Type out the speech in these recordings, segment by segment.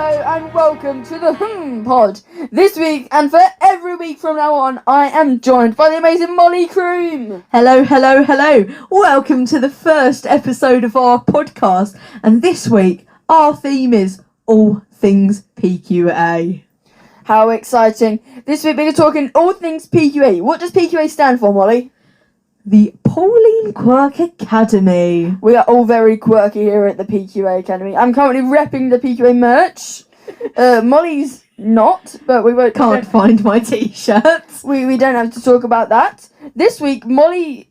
and welcome to the Pod. This week and for every week from now on, I am joined by the amazing Molly Croom. Hello. Welcome to the first episode of our podcast. And this week, our theme is all things PQA. How exciting. This week we're talking all things PQA. What does PQA stand for, Molly? The Pauline Quirk Academy. We are all very quirky here at the PQA Academy. I'm currently repping the PQA merch. Molly's not, but we won't. Can't find my t-shirts. We don't have to talk about that. This week, Molly's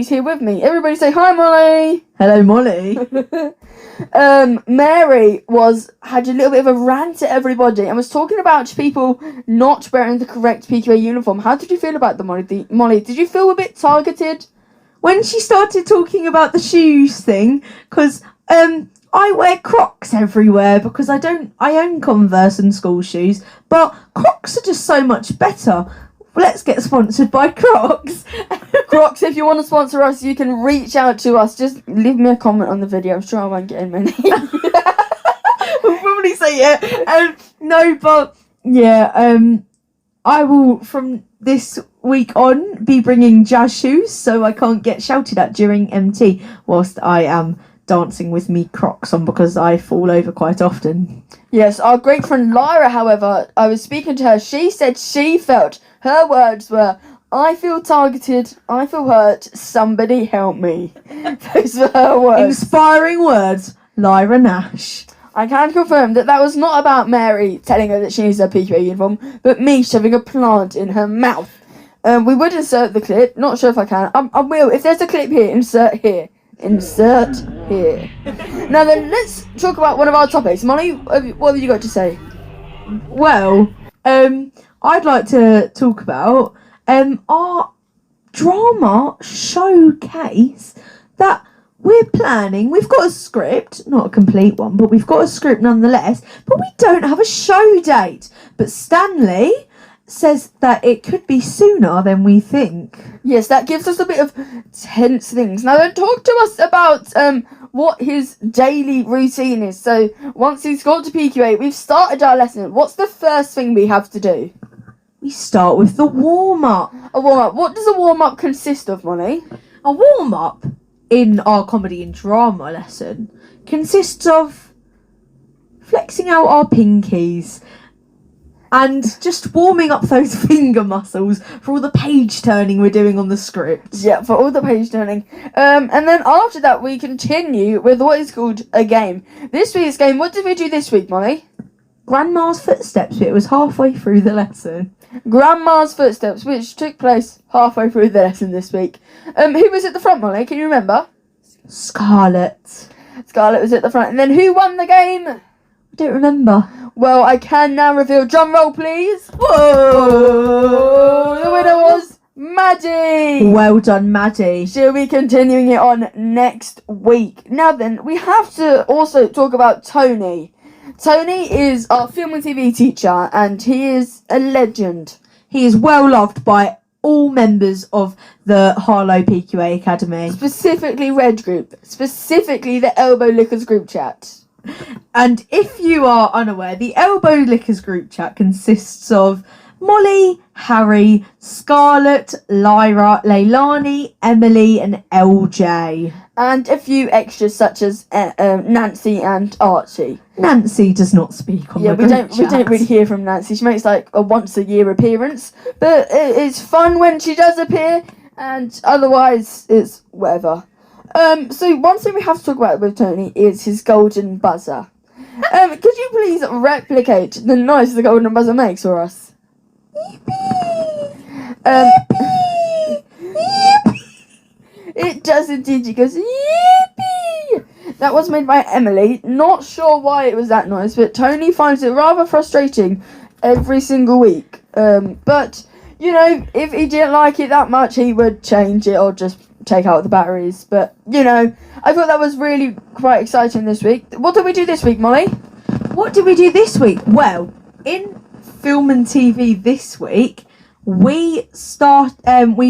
here with me. Everybody say hi, Molly. Hello, Molly. Mary had a little bit of a rant at everybody and was talking about people not wearing the correct PQA uniform. How did you feel about the Molly? Did you feel a bit targeted? When she started talking about the shoes thing, because I wear Crocs everywhere because I own Converse and school shoes, but Crocs are just so much better. Let's get sponsored by Crocs. Crocs, if you want to sponsor us, you can reach out to us. Just leave me a comment on the video. I'm sure I won't get in many. We'll probably say yeah. I will from this week on be bringing jazz shoes so I can't get shouted at during MT whilst I am dancing with me Crocs on because I fall over quite often. Yes, our great friend Lyra, however, I was speaking to her. She said she felt, her words were, I feel targeted, I feel hurt, somebody help me. Those were her words. Inspiring words, Lyra Nash. I can confirm that was not about Mary telling her that she needs her PQA uniform, but me shoving a plant in her mouth. We would insert the clip, not sure if I can. I will. If there's a clip here, insert here. Insert here. Now then, let's talk about one of our topics. Molly, what have you got to say? Well, I'd like to talk about our drama showcase that we're planning. We've got a script, not a complete one, but we've got a script nonetheless, but we don't have a show date. But Stanley says that it could be sooner than we think. Yes, that gives us a bit of tense things. Now then, talk to us about what his daily routine is. So once he's got to PQA, we've started our lesson. What's the first thing we have to do? We start with the warm-up. A warm-up. What does a warm-up consist of, Molly? A warm-up in our comedy and drama lesson consists of flexing out our pinkies and just warming up those finger muscles for all the page turning we're doing on the script. Yeah, for all the page turning. And then after that, we continue with what is called a game. This week's game, what did we do this week, Molly? Grandma's Footsteps. It was halfway through the lesson. Grandma's Footsteps, which took place halfway through the lesson this week. Who was at the front, Molly? Can you remember? Scarlett. Scarlett was at the front. And then who won the game? I don't remember. Well, I can now reveal. Drum roll, please. Whoa! The winner was Maddie. Well done, Maddie. She'll be continuing it on next week. Now then, we have to also talk about Tony. Tony is our film and TV teacher, and he is a legend. He is well loved by all members of the Harlow PQA Academy. Specifically Red Group. Specifically the Elbow Lickers group chat. And if you are unaware, the Elbow Lickers group chat consists of Molly, Harry, Scarlett, Lyra, Leilani, Emily and LJ. And a few extras such as Nancy and Archie. Nancy does not speak on the group chat. We don't really hear from Nancy. She makes like a once a year appearance. But it's fun when she does appear, and otherwise it's whatever. So one thing we have to talk about with Tony is his golden buzzer. Could you please replicate the noise the golden buzzer makes for us? It does indeed. He goes, yippee! That was made by Emily. Not sure why it was that noise, but Tony finds it rather frustrating every single week. But, you know, if he didn't like it that much, he would change it or just take out the batteries. But, you know, I thought that was really quite exciting this week. What did we do this week, Molly? What did we do this week? Well, in film and TV this week, we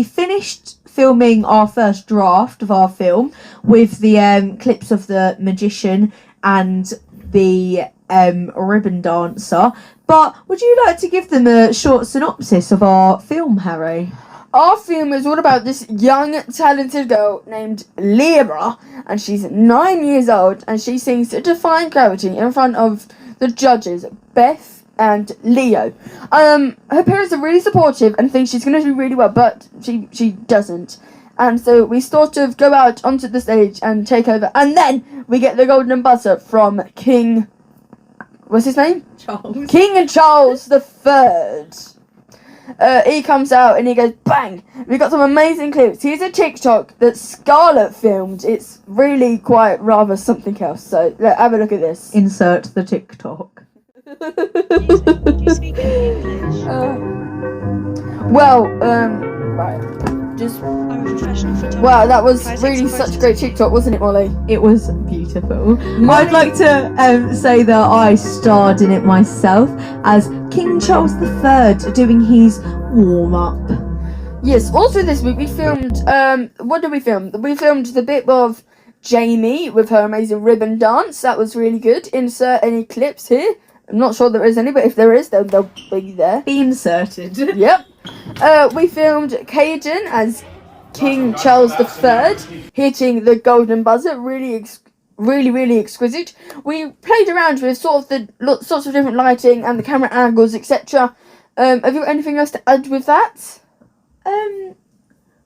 finished filming our first draft of our film with the clips of the magician and the ribbon dancer. But would you like to give them a short synopsis of our film, Harry? Our film is all about this young, talented girl named Lyra, and she's 9 years old, and she sings Defying Gravity in front of the judges, Beth and Leo. Her parents are really supportive and think she's going to do really well, but she doesn't. And so we sort of go out onto the stage and take over, and then we get the golden buzzer from King... What's his name? Charles. King Charles the Third. He comes out and he goes, bang! We've got some amazing clips. Here's a TikTok that Scarlett filmed. It's really quite rather something else. So, have a look at this. Insert the TikTok. Do you speak any English? Right. Just... I'm a professional photographer. Wow, that was Try to really take such a photos. great TikTok, wasn't it, Molly? It was beautiful. Molly- I'd like to say that I starred in it myself as King Charles III doing his warm-up. Yes, also this week we filmed, what did we film? We filmed the bit of Jamie with her amazing ribbon dance. That was really good. Insert any clips here. I'm not sure there is any, but if there is, then they'll be there. Be inserted. Yep. We filmed Caden as King Charles III, hitting the golden buzzer. Really exquisite. We played around with sorts of different lighting and the camera angles, etc. Have you got anything else to add with that?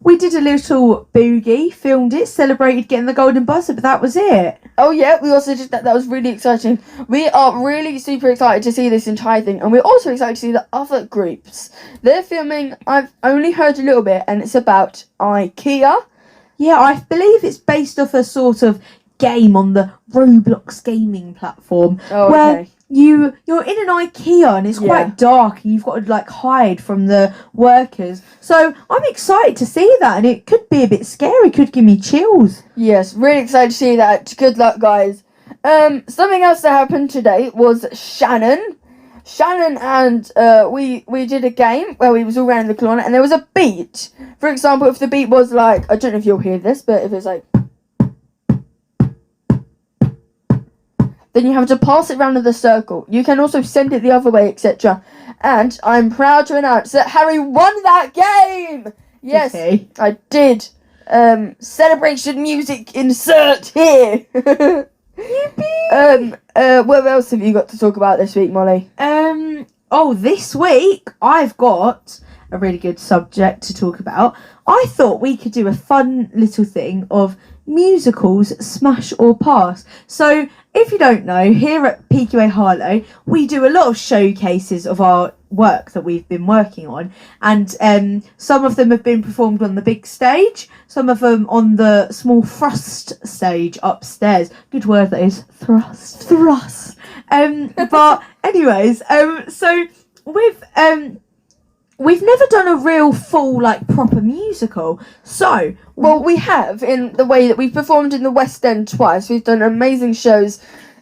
We did a little boogie, filmed it, celebrated getting the golden buzzer, but that was it. Oh yeah, we also did that. That was really exciting. We are really super excited to see this entire thing, and we're also excited to see the other groups. They're filming. I've only heard a little bit, and it's about IKEA. Yeah, I believe it's based off a sort of game on the Roblox gaming platform, Oh, where okay. you're in an IKEA and it's Yeah. quite dark and you've got to like hide from the workers. So I'm excited to see that, and it could be a bit scary, could give me chills. Yes, really excited to see that. Good luck, guys. Something else that happened today was Shannon and we did a game where we was all around the corner and there was a beat. For example, if the beat was like, I don't know if you'll hear this, but if it's like, then you have to pass it round in the circle. You can also send it the other way, etc. And I'm proud to announce that Harry won that game! Yes, Okay. I did. Celebration music insert here. What else have you got to talk about this week, Molly? This week I've got a really good subject to talk about. I thought we could do a fun little thing of musicals smash or pass. So if you don't know, here at PQA Harlow we do a lot of showcases of our work that we've been working on, and some of them have been performed on the big stage, some of them on the small thrust stage upstairs. Good word that is, thrust. But anyways, so we've never done a real full proper musical. So Well, we have, in the way that we've performed in the West End twice. We've done amazing shows.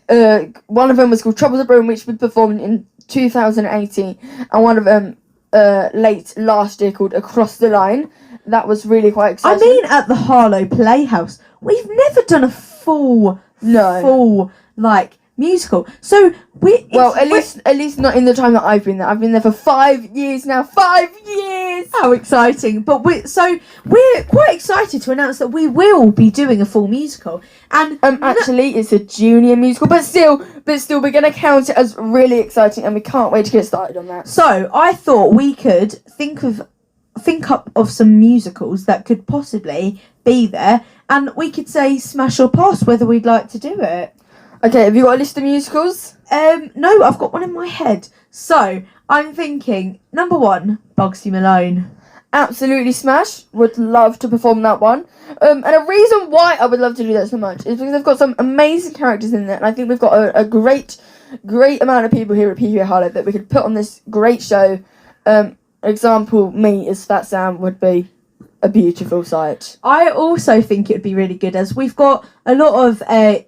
One of them was called Trouble the Broom, which we performed in 2018, and one of them late last year called Across the Line. That was really quite I exciting. mean, at the Harlow Playhouse, we've never done a full musical. So at least not in the time that I've been there. I've been there for 5 years now. 5 years. how exciting! But we're quite excited to announce that we will be doing a full musical. And Actually, it's a junior musical, but still, we're gonna count it as really exciting, and we can't wait to get started on that. so I thought we could think up of some musicals that could possibly be there, and we could say smash or pass whether we'd like to do it. Okay, have you got a list of musicals? No, I've got one in my head. So I'm thinking number 1, Bugsy Malone. Absolutely smash. Would love to perform that one. And a reason why I would love to do that so much is because they've got some amazing characters in there, and I think we've got a great amount of people here at PQA Harlow that we could put on this great show. Example, me as Fat Sam would be a beautiful sight. I also think it would be really good, as we've got a lot of our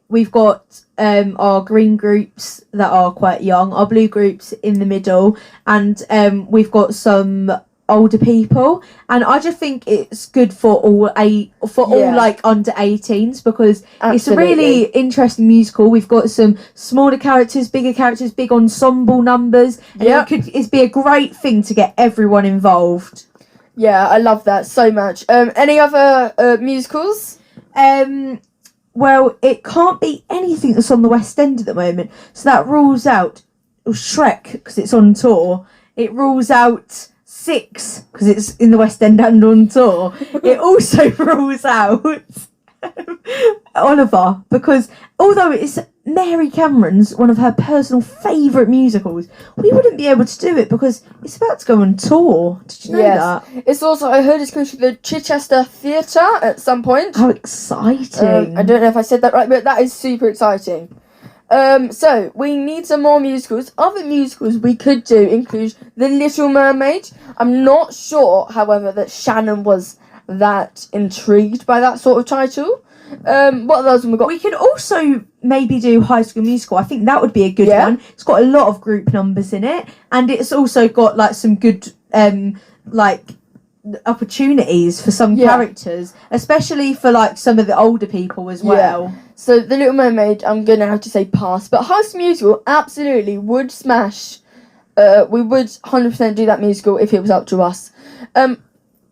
green groups that are quite young, our blue groups in the middle, and we've got some older people, and I just think it's good for all like under 18s, because it's a really interesting musical. We've got some smaller characters, bigger characters, big ensemble numbers, and it'd be a great thing to get everyone involved. Yeah, I love that so much. Any other musicals? Well, it can't be anything that's on the West End at the moment, so that rules out Shrek, because it's on tour. It rules out Six, because it's in the West End and on tour. It also rules out Oliver, because although it's Mary Cameron's one of her personal favourite musicals, we wouldn't be able to do it because it's about to go on tour. Did you know that? It's also, I heard it's going to the Chichester Theatre at some point. How exciting. I don't know if I said that right, but that is super exciting. So we need some more musicals. Other musicals we could do include The Little Mermaid. I'm not sure, however, that Shannon was that intrigued by that sort of title. What else have we got? We could also maybe do High School Musical. I think that would be a good one. It's got a lot of group numbers in it, and it's also got like some good like opportunities for some characters, especially for like some of the older people as well. So The Little Mermaid, I'm gonna have to say pass, but High School Musical absolutely would smash. We would 100% do that musical if it was up to us.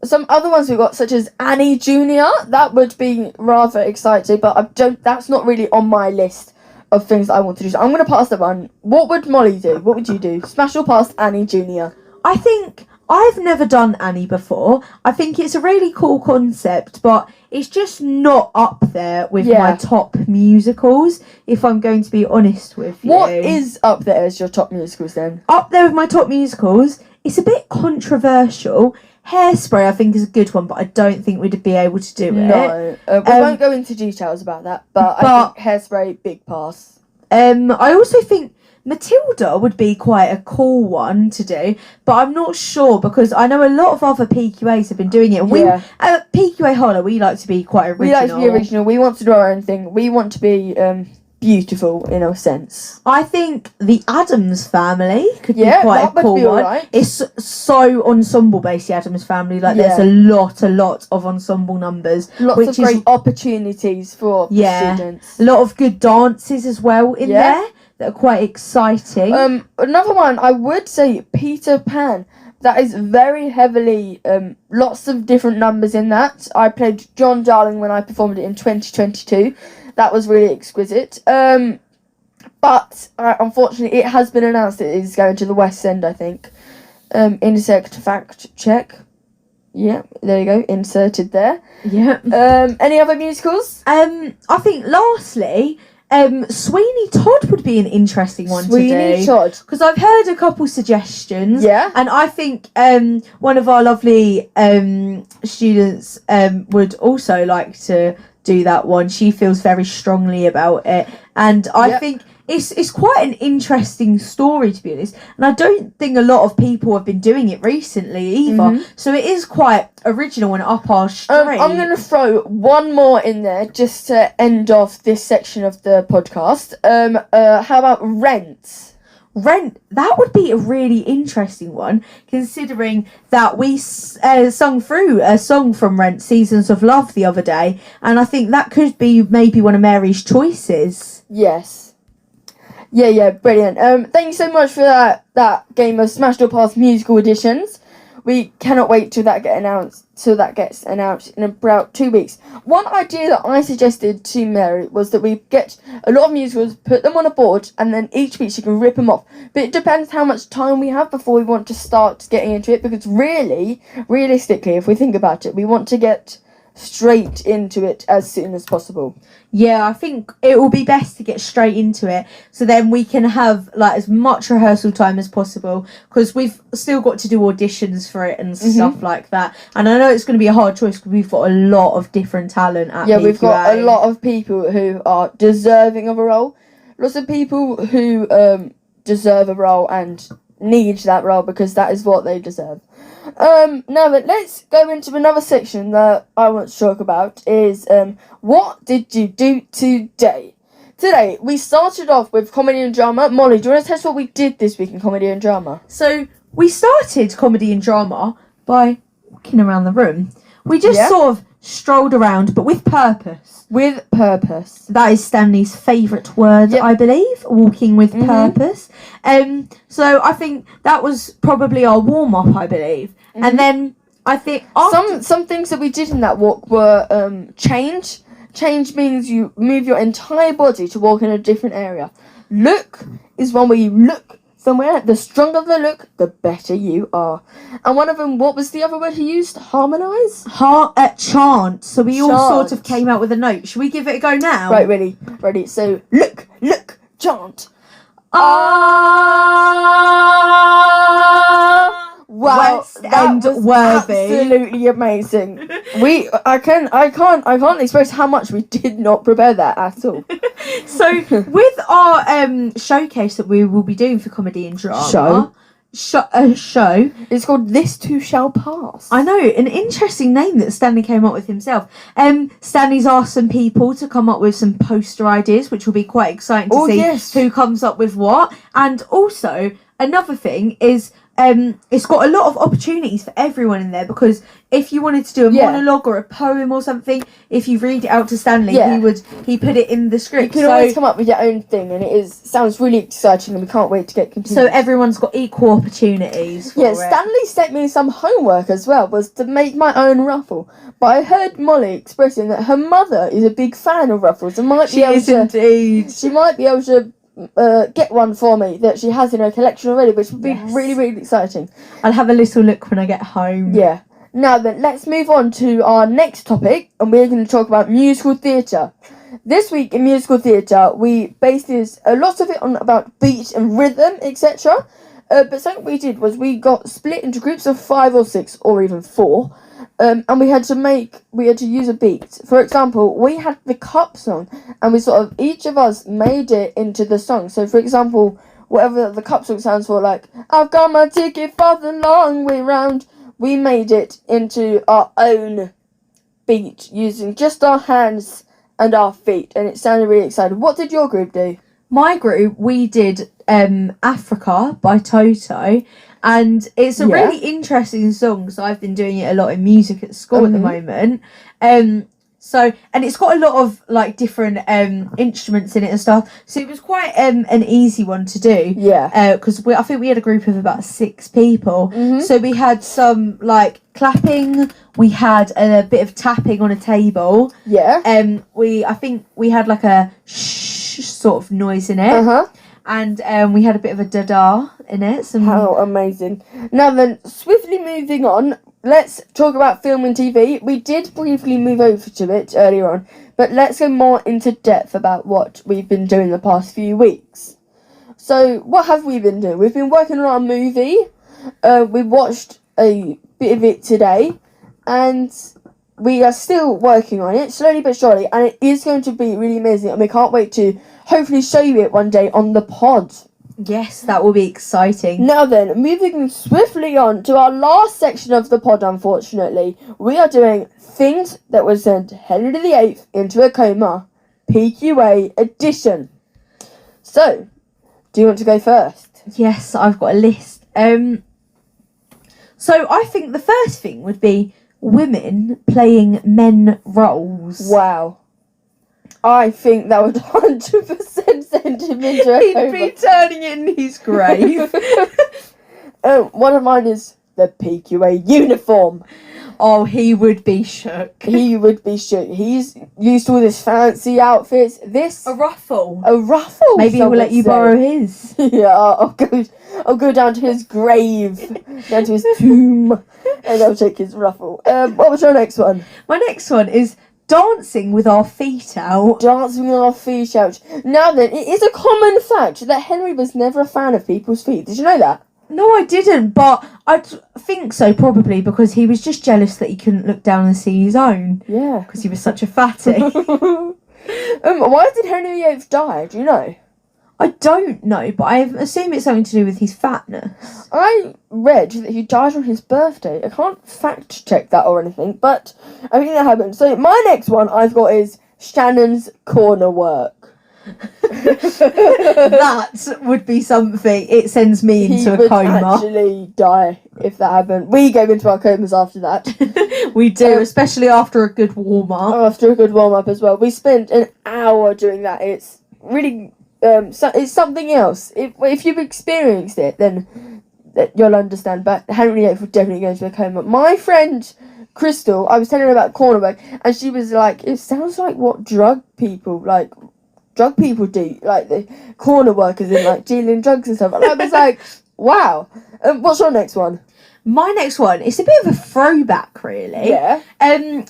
Some other ones we've got, such as Annie Junior, that would be rather exciting, but that's not really on my list of things that I want to do. So I'm going to pass that one. What would Molly do? What would you do? Smash or pass Annie Junior? I think I've never done Annie before. I think it's a really cool concept, but it's just not up there with my top musicals, if I'm going to be honest with you. What is up there as your top musicals then? Up there with my top musicals, it's a bit controversial. Hairspray, I think, is a good one, but I don't think we'd be able to do it. No, we won't go into details about that, but I think Hairspray, big pass. I also think Matilda would be quite a cool one to do, but I'm not sure, because I know a lot of other PQAs have been doing it. We at PQA Holler, we like to be quite original. We like to be original. We want to do our own thing. We want to be beautiful in a sense. I think the Addams Family could be quite a cool one. Right. It's so ensemble based, the Addams Family. Like there's a lot of ensemble numbers. Lots of great opportunities for students. A lot of good dances as well in there that are quite exciting. Another one, I would say Peter Pan. That is very heavily, lots of different numbers in that. I played John Darling when I performed it in 2022. That was really exquisite. But unfortunately, it has been announced that it is going to the West End, I think. Insert fact check. Yeah, there you go. Inserted there. Yeah. Any other musicals? I think lastly, Sweeney Todd would be an interesting one to do. Sweeney Todd. Because I've heard a couple suggestions. Yeah. And I think one of our lovely students would also like to do that one. She feels very strongly about it, and I think it's quite an interesting story, to be honest, and I don't think a lot of people have been doing it recently either, so it is quite original and up our street. I'm going to throw one more in there just to end off this section of the podcast. How about Rent? Rent, that would be a really interesting one, considering that we sung through a song from Rent, Seasons of Love, the other day, and I think that could be maybe one of Mary's choices. Yes. Yeah, brilliant. Thank you so much for that game of Smash or Pass musical editions. We cannot wait till that gets announced in about 2 weeks. One idea that I suggested to Mary was that we get a lot of musicals, put them on a board, and then each week she can rip them off. But it depends how much time we have before we want to start getting into it, because realistically, if we think about it, we want to get straight into it as soon as possible. Yeah, I think it will be best to get straight into it, so then we can have like as much rehearsal time as possible, because we've still got to do auditions for it and stuff like that. And I know it's going to be a hard choice because we've got a lot of different talent at PQA. We've got a lot of people who are deserving of a role. Lots of people who deserve a role and need that role because that is what they deserve. Now but let's go into another section that I want to talk about is what did you do today? Today we started off with comedy and drama. Molly, do you want to tell us what we did this week in comedy and drama? So we started comedy and drama by walking around the room. We just Yeah. sort of strolled around, but with purpose. With purpose. That is Stanley's favourite word, Yep. I believe. Walking with Mhm. purpose. So I think that was probably our warm up, I believe. Mhm. And then I think after, Some things that we did in that walk were change. Change means you move your entire body to walk in a different area. Look is one where you look somewhere. The stronger the look, the better you are. And one of them, what was the other word he used? Harmonise? chant. So we all sort of Chant. came out with a note. Should we give it a go now? Right, ready. So look, chant. Wow, West that End was worthy. absolutely amazing. I can't express how much we did not prepare that at all. So with our showcase that we will be doing for comedy and drama show. It's called This Too Shall Pass. I know, an interesting name that Stanley came up with himself. Stanley's asked some people to come up with some poster ideas, which will be quite exciting to see yes. who comes up with what. And also, another thing is it's got a lot of opportunities for everyone in there, because if you wanted to do a monologue or a poem or something, if you read it out to Stanley, he put it in the script. You can always come up with your own thing, and sounds really exciting, and we can't wait to get continued. So everyone's got equal opportunities for it. Stanley sent me some homework as well, was to make my own ruffle. But I heard Molly expressing that her mother is a big fan of ruffles and might be able to. Indeed. She might be able to get one for me that she has in her collection already, which would be really, really exciting. I'll have a little look when I get home. Yeah. Now then, let's move on to our next topic, and we're going to talk about musical theatre. This week in musical theatre, we based a lot of it on about beat and rhythm, etc. But something we did was we got split into groups of 5 or 6 or even 4. And we had to use a beat. For example, we had the cup song, and each of us made it into the song. So, for example, whatever the cup song stands for, like, I've got my ticket for the long way round, we made it into our own beat using just our hands and our feet, and it sounded really exciting. What did your group do? My group, we did Africa by Toto, and it's a really interesting song, so I've been doing it a lot in music at school at the moment. And it's got a lot of like different instruments in it and stuff, so it was quite an easy one to do. Because I think we had a group of about 6 people. So we had some like clapping, we had a bit of tapping on a table. I think we had like a shh sort of noise in it. And we had a bit of a dada in it. How amazing. Now then, swiftly moving on, let's talk about film and TV. We did briefly move over to it earlier on, but let's go more into depth about what we've been doing the past few weeks. So, what have we been doing? We've been working on our movie. We watched a bit of it today, and we are still working on it, slowly but surely, and it is going to be really amazing, and we can't wait to hopefully show you it one day on the pod. Yes, that will be exciting. Now then, moving swiftly on to our last section of the pod, unfortunately, we are doing things that would send Henry VIII into a coma, PQA edition. So, do you want to go first? Yes, I've got a list. So I think the first thing would be women playing men roles. Wow. I think that would 100% send him into a coma. He'd be turning it in his grave. One of mine is the PQA uniform. Oh, he would be shook. He would be shook. He's used to all this fancy outfits. A ruffle. A ruffle. Maybe he'll let you borrow his. Yeah, I'll go down to his grave, down to his tomb, and I'll take his ruffle. What was your next one? My next one is dancing with our feet out. Dancing with our feet out. Now then, it is a common fact that Henry was never a fan of people's feet. Did you know that? No, I didn't, but I think so, probably, because he was just jealous that he couldn't look down and see his own. Yeah. Because he was such a fatty. Why did Henry VIII die? Do you know? I don't know, but I assume it's something to do with his fatness. I read that he died on his birthday. I can't fact check that or anything, but I think that happened. So my next one I've got is Shannon's corner work. That would be something. It sends me He into a would coma. actually die if that happened. We go into our comas after that. We do, especially after a good warm up. After a good warm up as well. We spent an hour doing that. It's really it's something else. If you've experienced it, then you'll understand. But Henry would definitely go into a coma. My friend Crystal, I was telling her about corner work, and she was like, "It sounds like what drug people do, like the corner workers in like dealing drugs and stuff." And I was like, "Wow." What's your next one? My next one, it's a bit of a throwback, really. Yeah.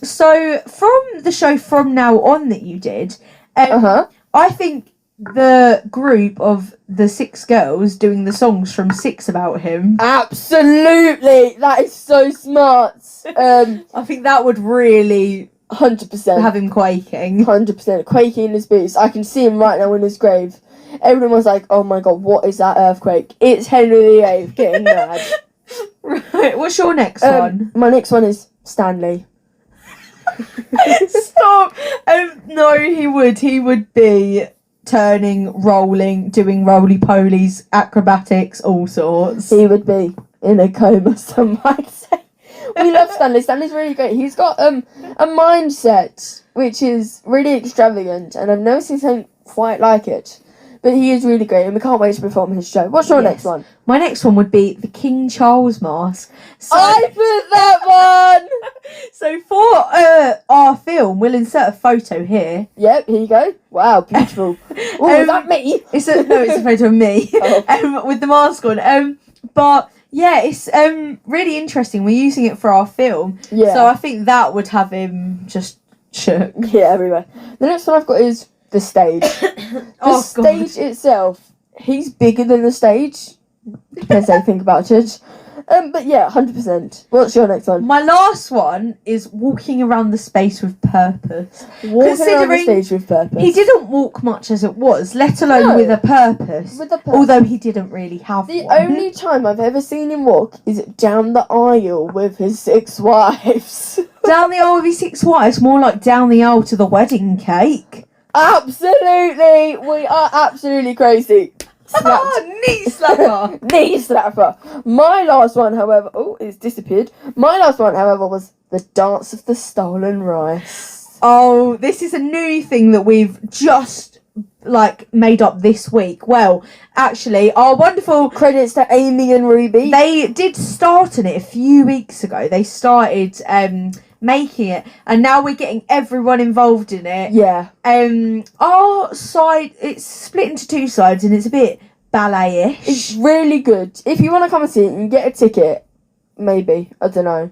So from the show From Now On that you did, Uh-huh. I think the group of the 6 girls doing the songs from 6 about him, Absolutely. That is so smart. I think that would really 100%. have him quaking. 100%. Quaking in his boots. I can see him right now in his grave. Everyone was like, "Oh my god, what is that earthquake?" It's Henry VIII getting mad. Right, what's your next one? My next one is Stanley. Stop! No, he would be turning, rolling, doing roly-polies, acrobatics, all sorts. He would be in a coma, some might say. We love Stanley. Stanley's really great. He's got a mindset which is really extravagant, and I've never seen something quite like it. But he is really great, and we can't wait to perform his show. What's your next one? My next one would be the King Charles mask. So, I put that one! so for our film, we'll insert a photo here. Yep, here you go. Wow, beautiful. Oh, is that me? It's a photo of me with the mask on. But yeah, it's really interesting. We're using it for our film, Yeah. so I think that would have him just shook. Yeah, everywhere. The next one I've got is the stage. The stage itself, he's bigger than the stage. Depends how you think about it. But yeah, 100%. What's your next one? My last one is walking around the space with purpose. Walking around the stage with purpose. He didn't walk much as it was, let alone with a purpose. With a purpose. Although he didn't really have The one. only time I've ever seen him walk is down the aisle with his 6 wives. Down the aisle with his 6 wives, more like down the aisle to the wedding cake. Absolutely! We are absolutely crazy. Knee slapper! Knee slapper. My last one, however... Oh, it's disappeared. My last one, however, was the Dance of the Stolen Rice. Oh, this is a new thing that we've just, made up this week. Well, actually, our wonderful... Credits to Amy and Ruby. They did start on it a few weeks ago. They started... making it, and now we're getting everyone involved in it. Yeah. Our side, it's split into 2 sides, and it's a bit ballet-ish. It's really good. If you want to come and see it, you can get a ticket. Maybe. I don't know.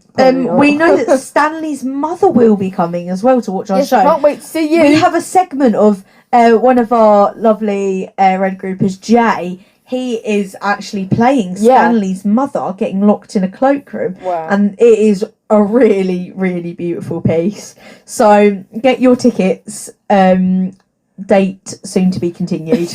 We know that Stanley's mother will be coming as well to watch our show. I can't wait to see you. We have a segment of one of our lovely red groupers, Jay. He is actually playing Stanley's mother getting locked in a cloakroom. Wow. And it is a really, really beautiful piece. So get your tickets. Date soon to be continued.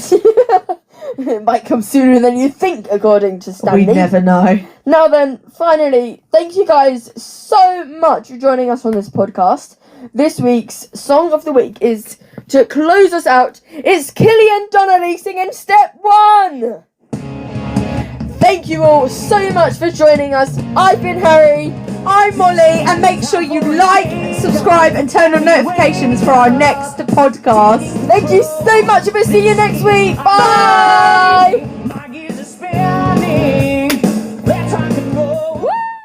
It might come sooner than you think, according to Stanley. We never know. Now then, finally, thank you guys so much for joining us on this podcast. This week's Song of the Week is, to close us out, it's Killian Donnelly singing Step 1! Thank you all so much for joining us. I've been Harry. I'm Molly, and make sure you like, subscribe, and turn on notifications for our next podcast. Thank you so much, and we'll see you next week. Bye!